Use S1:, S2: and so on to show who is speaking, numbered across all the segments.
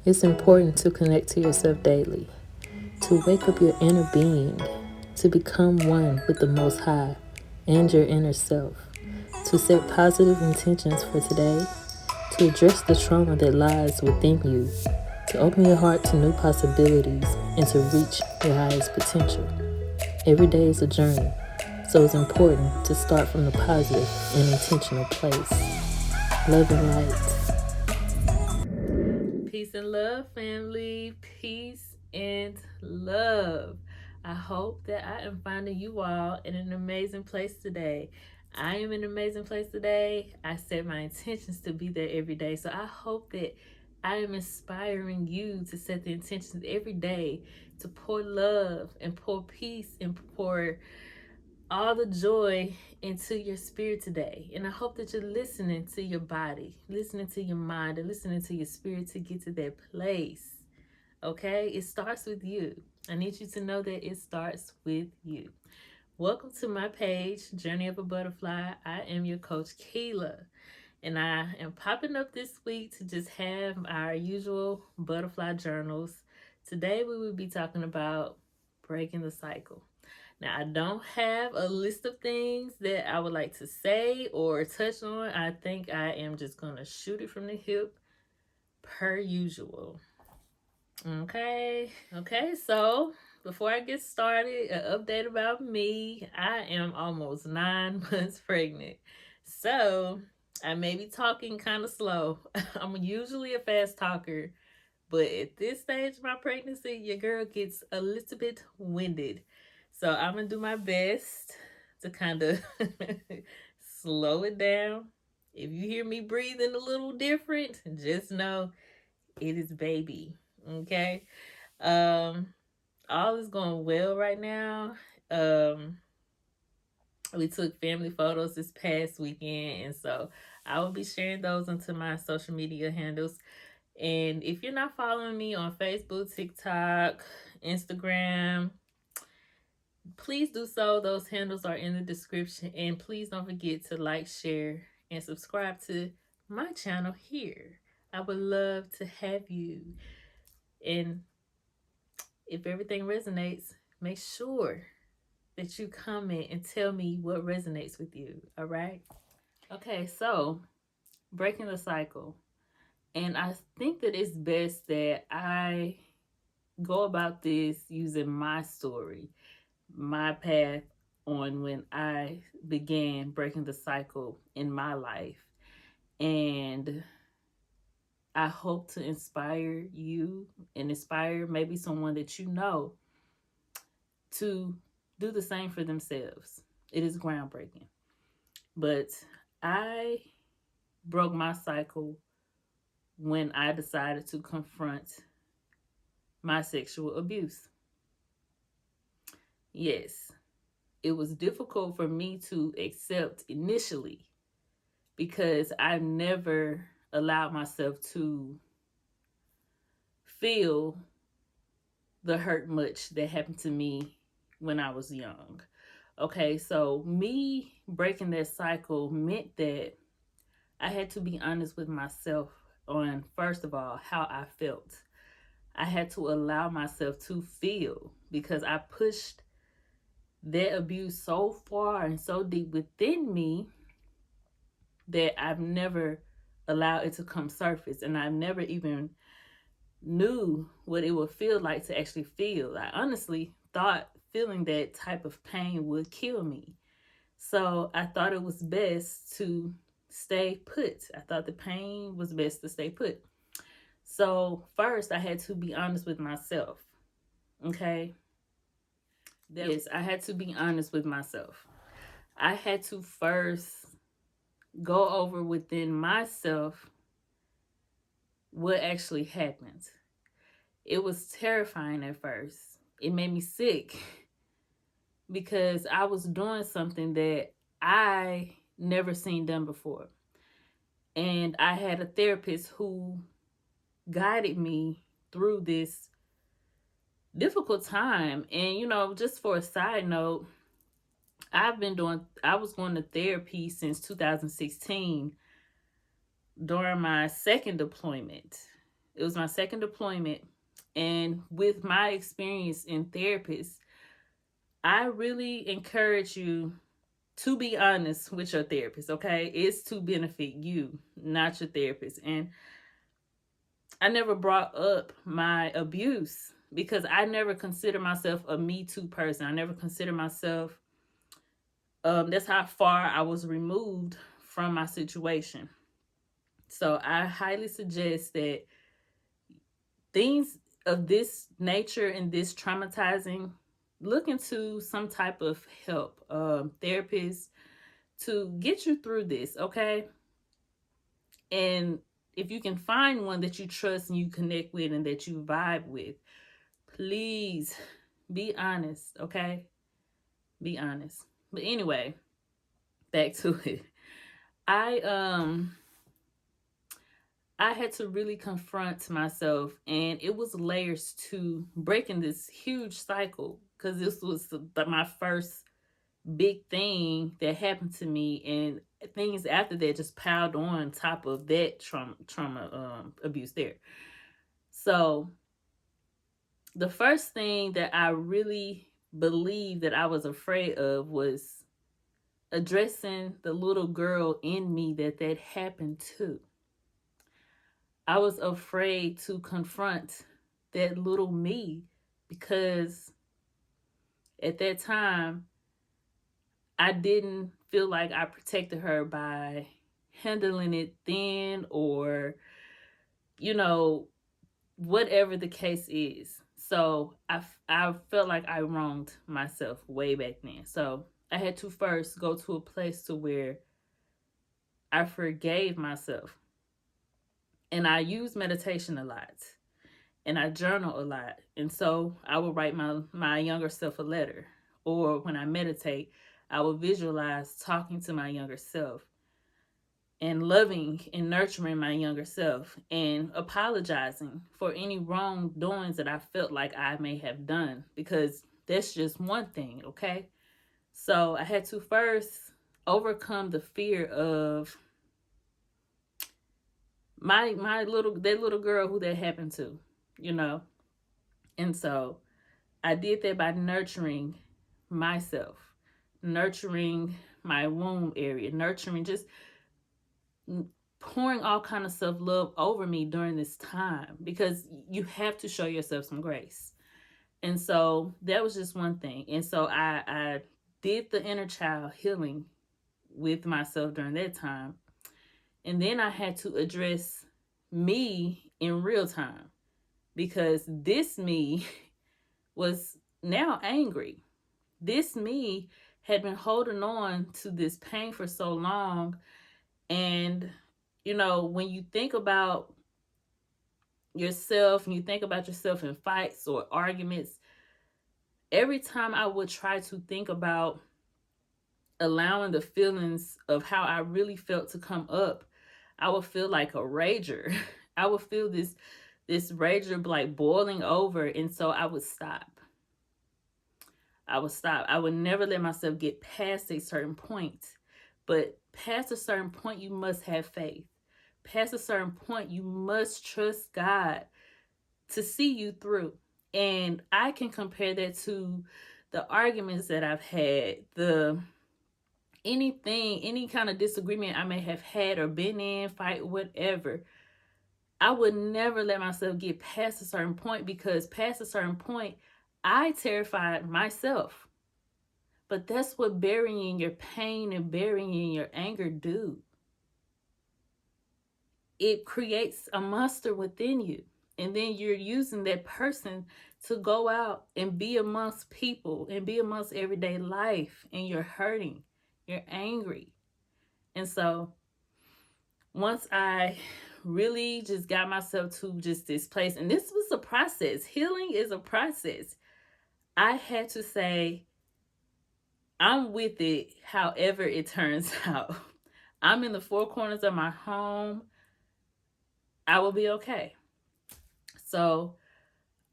S1: It's important to connect to yourself daily, to wake up your inner being, to become one with the Most High and your inner self, to set positive intentions for today, to address the trauma that lies within you, to open your heart to new possibilities, and to reach your highest potential. Every day is a journey, so it's important to start from the positive and intentional place. Love and light. Peace and love, family. Peace and love. I hope that I am finding you all in an amazing place today. I am in an amazing place today. I set my intentions to be there every day. So I hope that I am inspiring you to set the intentions every day to pour love and pour peace and pour all the joy into your spirit today. And I hope that you're listening to your body, listening to your mind, and listening to your spirit to get to that place. Okay? It starts with you. I need you to know that it starts with you. Welcome to my page, Journey of a Butterfly. I am your coach, Keela. And I am popping up this week to just have our usual butterfly journals. Today we will be talking about breaking the cycle. Now, I don't have a list of things that I would like to say or touch on. I think I am just going to shoot it from the hip per usual. Okay, so before I get started, an update about me. I am almost 9 months pregnant. So I may be talking kind of slow. I'm usually a fast talker, but at this stage of my pregnancy, your girl gets a little bit winded. So I'm going to do my best to kind of slow it down. If you hear me breathing a little different, just know it is baby. Okay? Um all is going well right now. Um we took family photos this past weekend, and so I will be sharing those onto my social media handles. And if you're not following me on Facebook, TikTok, Instagram, please do so. Those handles are in the description. And please don't forget to like, share, and subscribe to my channel here. I would love to have you. And if everything resonates, make sure that you comment and tell me what resonates with you. All right? Okay, so breaking the cycle. And I think that it's best that I go about this using my story, my path on when I began breaking the cycle in my life. And I hope to inspire you and inspire maybe someone that you know to do the same for themselves. It is groundbreaking. But I broke my cycle when I decided to confront my sexual abuse. Yes, it was difficult for me to accept initially because I never allowed myself to feel the hurt much that happened to me when I was young. Okay, so me breaking that cycle meant that I had to be honest with myself on, first of all, how I felt. I had to allow myself to feel because I pushed that abuse so far and so deep within me that I've never allowed it to come surface, and I've never even knew what it would feel like to actually feel. I honestly thought feeling that type of pain would kill me. So I thought it was best to stay put. I thought the pain was best to stay put. So first I had to be honest with myself. Okay? Yes, I had to be honest with myself. I had to first go over within myself what actually happened. It was terrifying at first. It made me sick because I was doing something that I never seen done before. And I had a therapist who guided me through this difficult time. And, just for a side note, I was going to therapy since 2016 during my second deployment. It was my second deployment. And with my experience in therapists, I really encourage you to be honest with your therapist, okay? It's to benefit you, not your therapist. And I never brought up my abuse because I never consider myself a Me Too person. I never consider myself, that's how far I was removed from my situation. So I highly suggest that things of this nature and this traumatizing, look into some type of help, therapist, to get you through this, okay? And if you can find one that you trust and you connect with and that you vibe with, please be honest, okay? Be honest. But anyway, back to it. I had to really confront myself, and it was layers to breaking this huge cycle, because this was my first big thing that happened to me, and things after that just piled on top of that trauma abuse there. So the first thing that I really believed that I was afraid of was addressing the little girl in me that happened to. I was afraid to confront that little me because at that time I didn't feel like I protected her by handling it then, or, whatever the case is. So I felt like I wronged myself way back then. So I had to first go to a place to where I forgave myself. And I use meditation a lot. And I journal a lot. And so I would write my younger self a letter. Or when I meditate, I will visualize talking to my younger self and loving and nurturing my younger self and apologizing for any wrongdoings that I felt like I may have done, because that's just one thing, okay? So I had to first overcome the fear of that little girl who that happened to, you know? And so I did that by nurturing myself, nurturing my womb area, nurturing, just pouring all kind of self-love over me during this time, because you have to show yourself some grace. And so that was just one thing. And so I did the inner child healing with myself during that time. And then I had to address me in real time, because this me was now angry. This me had been holding on to this pain for so long. And, when you think about yourself and you think about yourself in fights or arguments, every time I would try to think about allowing the feelings of how I really felt to come up, I would feel like a rager. I would feel this rager like boiling over. And so I would stop. I would never let myself get past a certain point. But past a certain point, you must have faith. Past a certain point, you must trust God to see you through. And I can compare that to the arguments that I've had, any kind of disagreement I may have had or been in, fight, whatever. I would never let myself get past a certain point, because past a certain point, I terrified myself. But that's what burying your pain and burying your anger do. It creates a monster within you. And then you're using that person to go out and be amongst people and be amongst everyday life. And you're hurting. You're angry. And so once I really just got myself to just this place, and this was a process. Healing is a process. I had to say, I'm with it however it turns out. I'm in the four corners of my home. I will be okay. So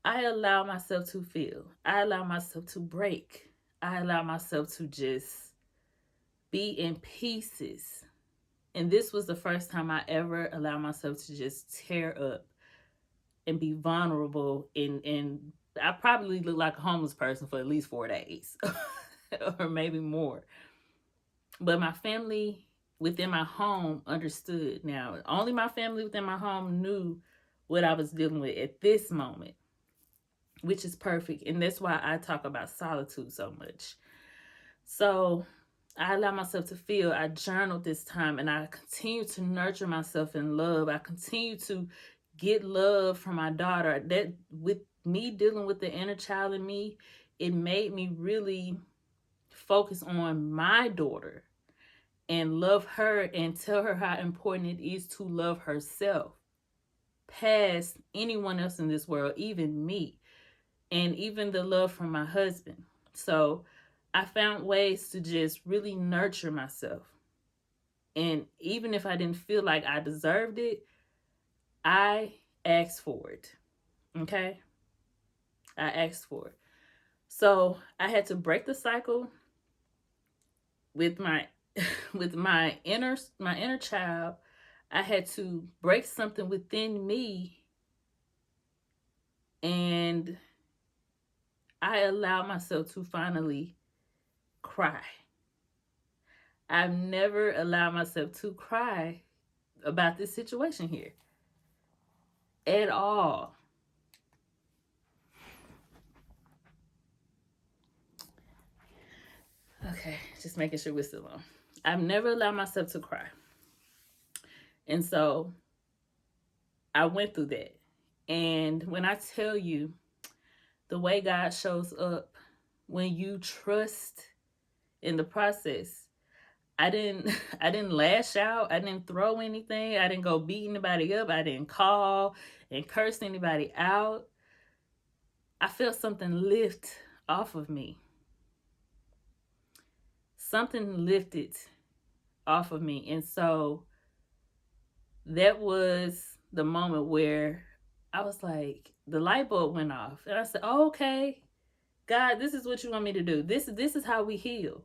S1: I allow myself to feel. I allow myself to break. I allow myself to just be in pieces. And this was the first time I ever allowed myself to just tear up. and be vulnerable, and I probably looked like a homeless person for at least 4 days or maybe more. But my family within my home understood. Now, only my family within my home knew what I was dealing with at this moment, which is perfect. And that's why I talk about solitude so much. So I allow myself to feel. I journaled this time, and I continue to nurture myself in love. I continue to get love from my daughter. That, with me dealing with the inner child in me, it made me really focus on my daughter and love her and tell her how important it is to love herself past anyone else in this world, even me, and even the love from my husband. So I found ways to just really nurture myself. And even if I didn't feel like I deserved it, I asked for it. Okay? I asked for it. So I had to break the cycle with my with my inner child. I had to break something within me, and I allowed myself to finally cry. I've never allowed myself to cry about this situation here at all. Okay, just making sure we're still on. I've never allowed myself to cry. And so I went through that. And when I tell you the way God shows up when you trust in the process, I didn't I didn't lash out. I didn't throw anything. I didn't go beat anybody up. I didn't call and curse anybody out. I felt something lift off of me. Something lifted off of me. And so that was the moment where I was like, the light bulb went off. And I said, oh, okay, God, this is what you want me to do. This is how we heal.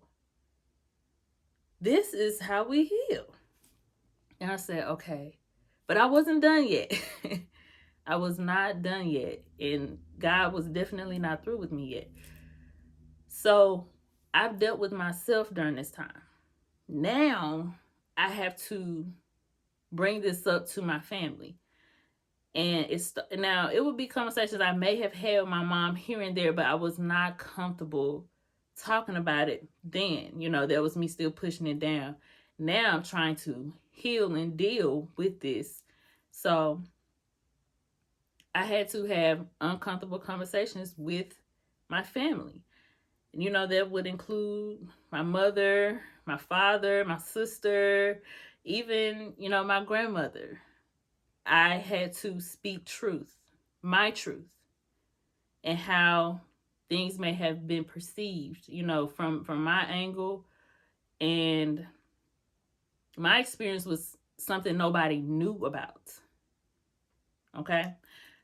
S1: This is how we heal. And I said, okay. But I wasn't done yet. I was not done yet. And God was definitely not through with me yet. So I've dealt with myself during this time. Now I have to bring this up to my family. And now it would be conversations I may have had with my mom here and there, but I was not comfortable talking about it then. That was me still pushing it down. Now I'm trying to heal and deal with this. So I had to have uncomfortable conversations with my family. That would include my mother, my father, my sister, even, my grandmother. I had to speak truth, my truth, and how things may have been perceived, from my angle. And my experience was something nobody knew about. Okay?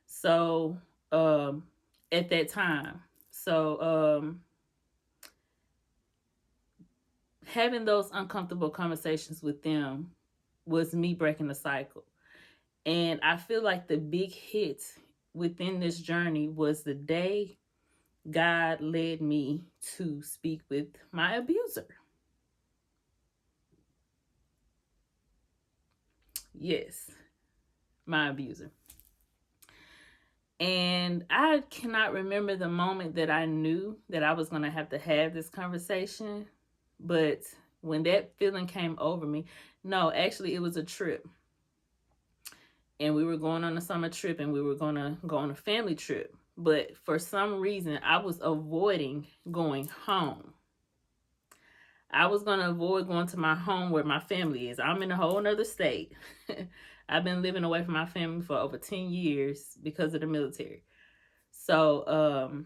S1: So, at that time. So, having those uncomfortable conversations with them was me breaking the cycle. And I feel like the big hit within this journey was the day God led me to speak with my abuser. Yes, my abuser. And I cannot remember the moment that I knew that I was going to have this conversation. But when that feeling came over me, no, actually it was a trip. And we were going on a summer trip, and we were going to go on a family trip. But for some reason, I was avoiding going home. I was going to avoid going to my home where my family is. I'm in a whole nother state. I've been living away from my family for over 10 years because of the military. So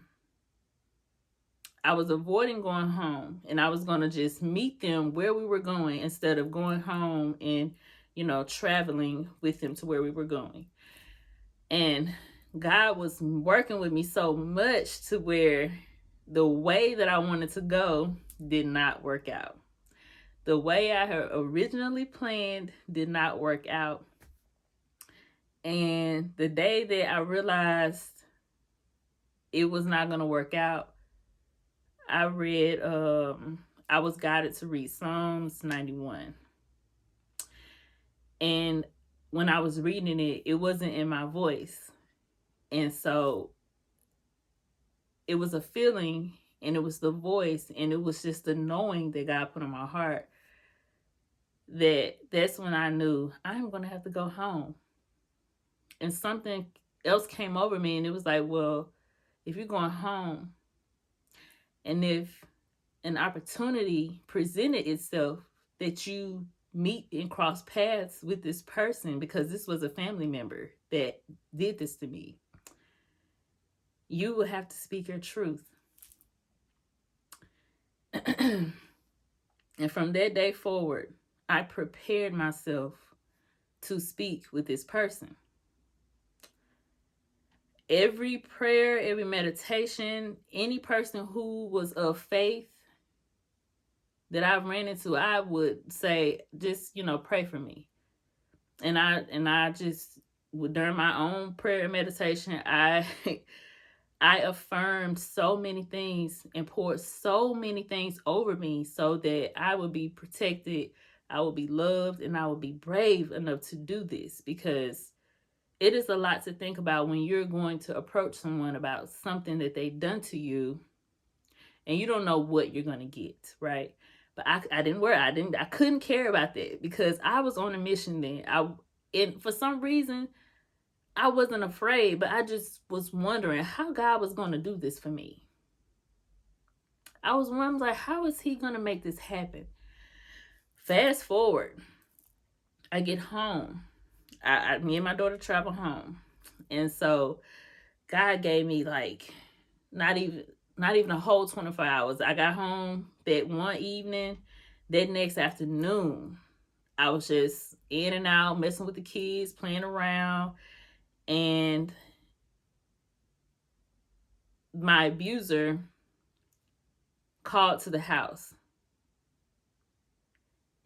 S1: I was avoiding going home, and I was going to just meet them where we were going instead of going home and traveling with them to where we were going. And God was working with me so much to where the way that I wanted to go did not work out. The way I had originally planned did not work out. And the day that I realized it was not going to work out, I read, I was guided to read Psalms 91. And when I was reading it, it wasn't in my voice. And so it was a feeling, and it was the voice, and it was just the knowing that God put in my heart, that's when I knew I'm going to have to go home. And something else came over me, and it was like, well, if you're going home, and if an opportunity presented itself that you meet and cross paths with this person, because this was a family member that did this to me, you will have to speak your truth. And from that day forward, I prepared myself to speak with this person. Every prayer, every meditation, any person who was of faith that I ran into, I would say, just, pray for me. And I just, during my own prayer and meditation, I I affirmed so many things and poured so many things over me so that I would be protected, I would be loved, and I would be brave enough to do this, because it is a lot to think about when you're going to approach someone about something that they've done to you, and you don't know what you're going to get, right? But I didn't worry. I couldn't care about that, because I was on a mission then. And for some reason, I wasn't afraid, but I just was wondering how God was going to do this for me. I was wondering, like, how is he going to make this happen? Fast forward, I get home. Me and my daughter travel home. And so God gave me like not even a whole 24 hours. I got home that one evening. That next afternoon, I was just in and out, messing with the kids, playing around, and my abuser called to the house.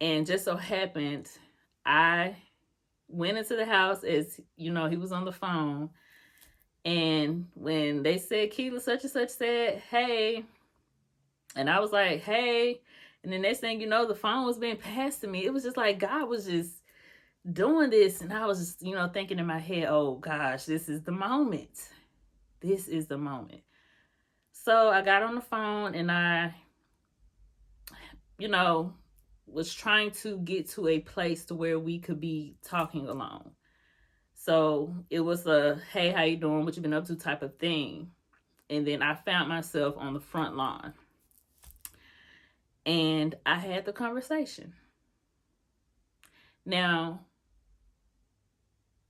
S1: And just so happened, I went into the house, as he was on the phone. And when they said Keela such and such said, hey, and I was like, hey, and the next thing you know, the phone was being passed to me. It was just like God was just doing this. And I was just, thinking in my head, oh gosh, this is the moment. This is the moment. So I got on the phone, and I, was trying to get to a place to where we could be talking alone. So it was a, hey, how you doing? What you been up to type of thing. And then I found myself on the front lawn. And I had the conversation. Now,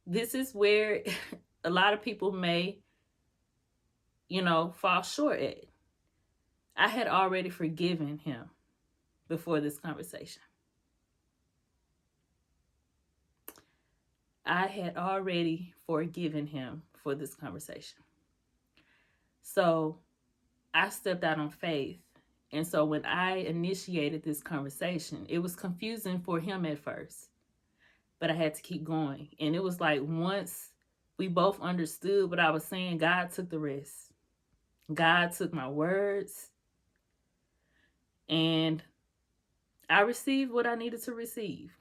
S1: this is where a lot of people may, fall short at. I had already forgiven him before this conversation. I had already forgiven him for this conversation. So I stepped out on faith. And so when I initiated this conversation, it was confusing for him at first, but I had to keep going. And it was like, once we both understood what I was saying, God took the rest. God took my words, and I received what I needed to receive.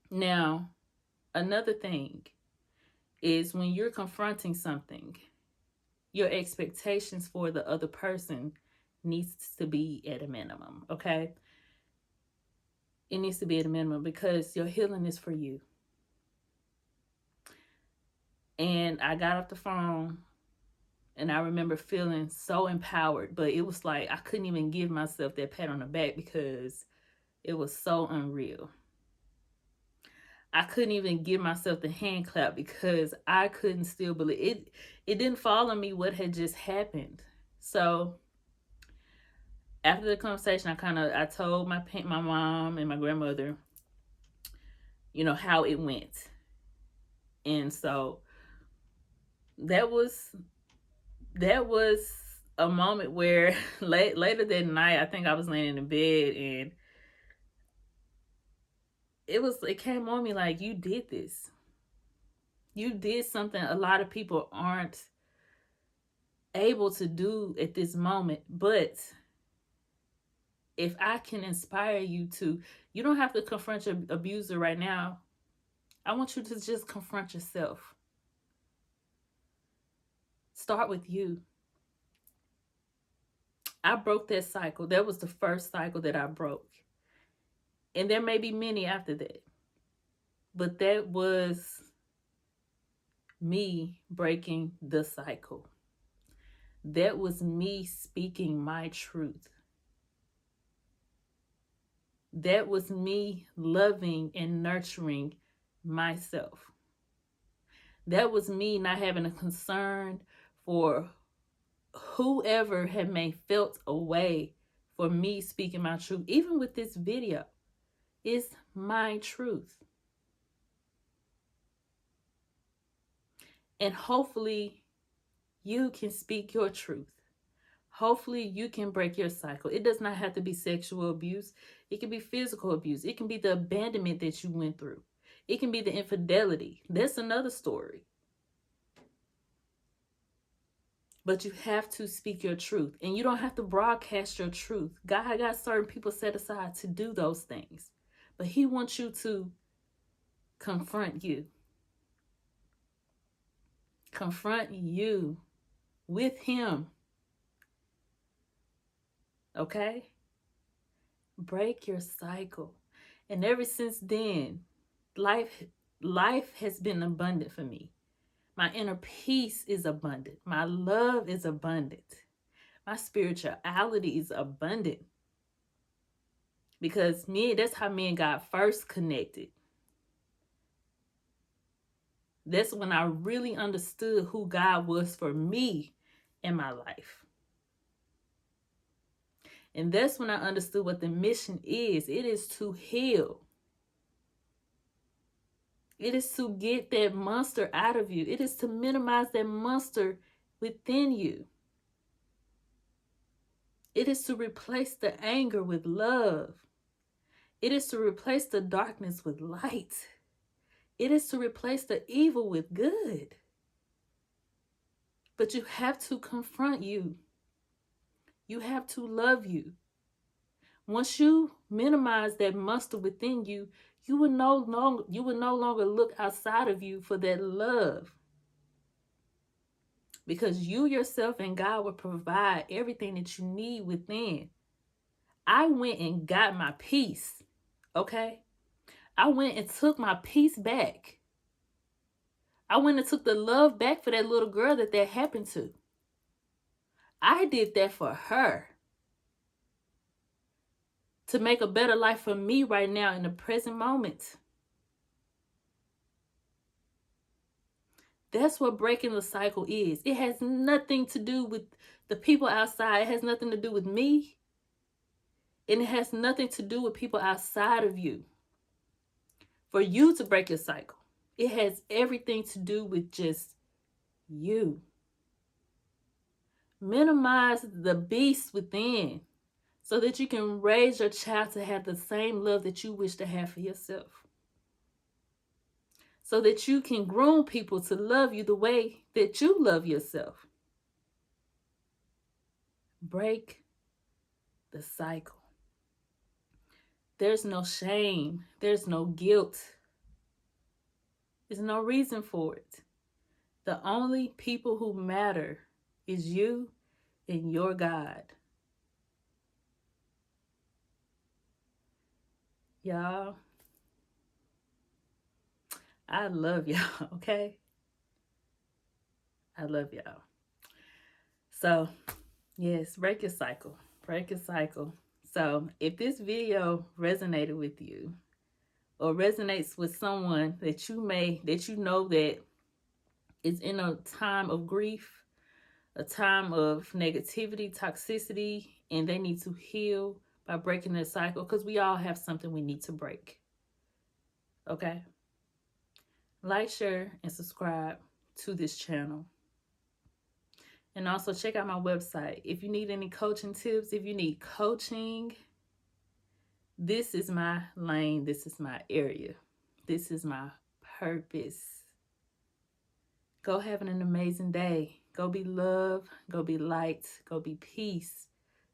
S1: Now, another thing is, when you're confronting something, your expectations for the other person needs to be at a minimum, okay? It needs to be at a minimum, because your healing is for you. And I got off the phone, and I remember feeling so empowered, but it was like I couldn't even give myself that pat on the back, because it was so unreal. I couldn't even give myself the hand clap, because I couldn't still believe it. It didn't fall on me what had just happened. So after the conversation, I told my mom and my grandmother, how it went. And so that was a moment where later that night, I think I was laying in bed, and it came on me like, you did this. You did something a lot of people aren't able to do at this moment. But if I can inspire you to, you don't have to confront your abuser right now. I want you to just confront yourself. Start with you. I broke that cycle. That was the first cycle that I broke. And there may be many after that. But that was me breaking the cycle. That was me speaking my truth. That was me loving and nurturing myself. That was me not having a concern for whoever had may felt a way for me speaking my truth. Even with this video, it's my truth. And hopefully you can speak your truth. Hopefully you can break your cycle. It does not have to be sexual abuse. It can be physical abuse. It can be the abandonment that you went through. It can be the infidelity. That's another story. But you have to speak your truth. And you don't have to broadcast your truth. God got certain people set aside to do those things. But he wants you to confront you. Confront you with him. Okay? Break your cycle. And ever since then, life has been abundant for me. My inner peace is abundant. My love is abundant. My spirituality is abundant. Because that's how me and God first connected. That's when I really understood who God was for me in my life. And that's when I understood what the mission is. It is to heal. It is to get that monster out of you. It is to minimize that monster within you. It is to replace the anger with love. It is to replace the darkness with light. It is to replace the evil with good. But you have to confront you. You have to love you. Once you minimize that monster within you, you will no longer look outside of you for that love. Because you yourself and God will provide everything that you need within. I went and got my peace. Okay? I went and took my peace back. I went and took the love back for that little girl that happened to. I did that for her. To make a better life for me right now in the present moment. That's what breaking the cycle is. It has nothing to do with the people outside. It has nothing to do with me. And it has nothing to do with people outside of you. For you to break your cycle, it has everything to do with just you. Minimize the beast within so that you can raise your child to have the same love that you wish to have for yourself. So that you can groom people to love you the way that you love yourself. Break the cycle. There's no shame. There's no guilt. There's no reason for it. The only people who matter is you and your God. Y'all, I love y'all, okay? I love y'all. So, yes, break your cycle. Break your cycle. So, if this video resonated with you or resonates with someone that you know that is in a time of grief, a time of negativity, toxicity, and they need to heal by breaking their cycle, because we all have something we need to break. Okay? Like, share, and subscribe to this channel. And also check out my website. If you need any coaching tips, if you need coaching, this is my lane. This is my area. This is my purpose. Go having an amazing day. Go be love, go be light, go be peace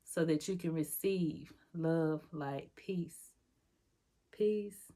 S1: so that you can receive love, light, peace. Peace.